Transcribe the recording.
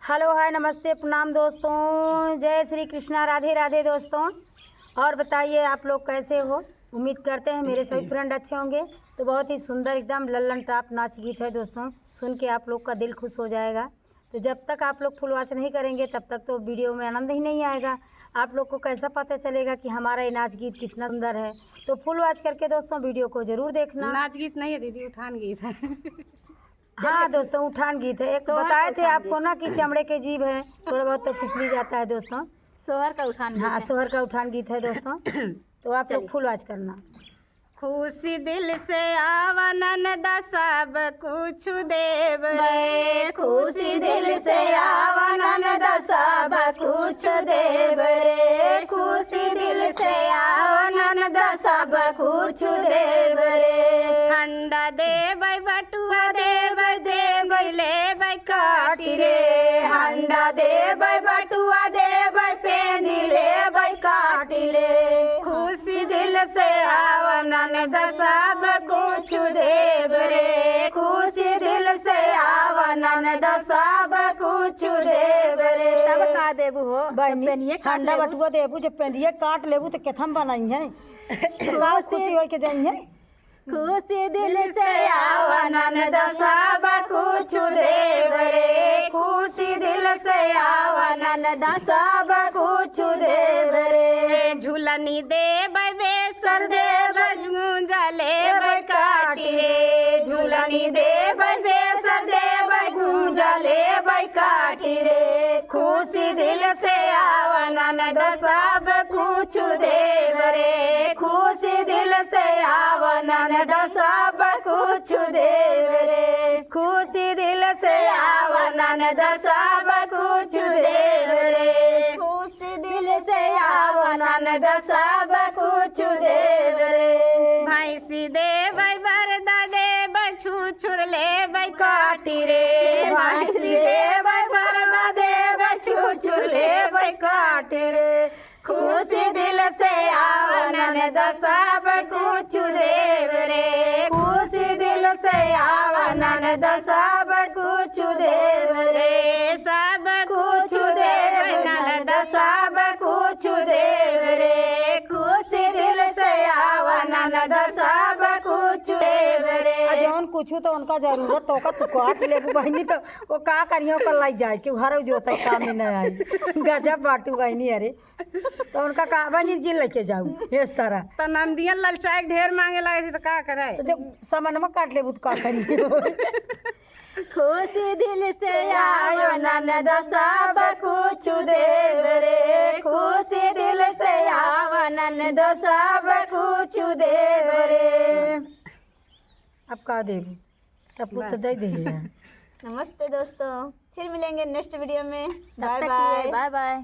Hello hi नमस्ते प्रणाम दोस्तों, जय श्री कृष्णा, राधे राधे दोस्तों। और बताइए आप लोग कैसे हो। उम्मीद करते हैं मेरे सभी फ्रेंड अच्छे होंगे। तो बहुत ही सुंदर एकदम लल्लन टॉप नाच गीत है दोस्तों, सुन के आप लोग का दिल खुश हो जाएगा। तो जब तक आप लोग फुल वॉच नहीं करेंगे तब तक तो वीडियो में आनंद ही नहीं आएगा। आप लोग को कैसा पता चलेगा कि हमारा ये नाच गीत कितना सुंदर है। तो फुल वॉच करके दोस्तों वीडियो को ज़रूर देखना। नाच गीत नहीं है दीदी, उठान गीत है। हाँ दोस्तों, उठान गीत है। एक बताए थे आपको ना कि चमड़े के जीभ है, थोड़ा बहुत तो फिसली जाता है दोस्तों। सोहर का उठान गीत हाँ, है। सोहर का उठान गीत है दोस्तों। तो आप लोग फुल वॉच करना। खुशी दिल से आवन सब कुछ देव रे, खुशी दिल से आवन सब कुछ देव रे, खुशी दिल से आवन सब कुछ देव रे। हंडा देव बटुआ देव देव लेब काटी रे, हंडा देव बटुआ देव पेंदी लेब काटी रे। खुशी दिल से आवन सब कुछ देव रे, खुशी दिल से आवन सब कुछ देव रे। तब का देबू हो बहनी ठंडा बटुआ देबू, जब पेंदिए काट लेबू तो केथम बनाई है। खुशी हो के जाई है। खुशी दिल से आवन सब कुछ देव रे, खुशी दिल से आवन सब कुछ देव रे। झूलनी देव बेसर देव गूंजले काटी रे, झूलनी देव बेसर देव गूंजले काटी रे। खुशी दिल से आवन सब कुछ देव रे, खुशी दिल से आवन सब कुछ देव रे, खुशी दिल से आवन सब कुछ देव रे, खुशी दिल से आवन सब कुछ देव रे। भैंसी देव बरदा देव छुछुर ले काटी रे, भैंसी देव बरदा देव छुछुर ले काटी रे। खुशी दिल से आवन सब कुछ देव रे, खुशी दिल से आवन सब कुछ देव रे, सब कुछ देव नंद सब कुछ देव रे। खुशी दिल से आवन सब कुछ देव रे। जौन कुछ तो उनका जरूरत तो तू काट लेबू बहनी, तो वो का करियो कर लाई जाए कि घर जो तक काम में न आई। गजब बाटू बहनी। अरे तो उनका का बहनी जी लेके जाऊ इस तरह। तो नंदियन ललचाए ढेर मांगे लगे थी तो का करे। तो जब सामान में काट लेबू तो का करियो। खुशी दिल से आवन सब कुछ देव रे, खुशी दिल से आवन सब कुछ देव रे। अब का देबू, सब कुछ तो दे दे। नमस्ते दोस्तों, फिर मिलेंगे नेक्स्ट वीडियो में। Bye bye.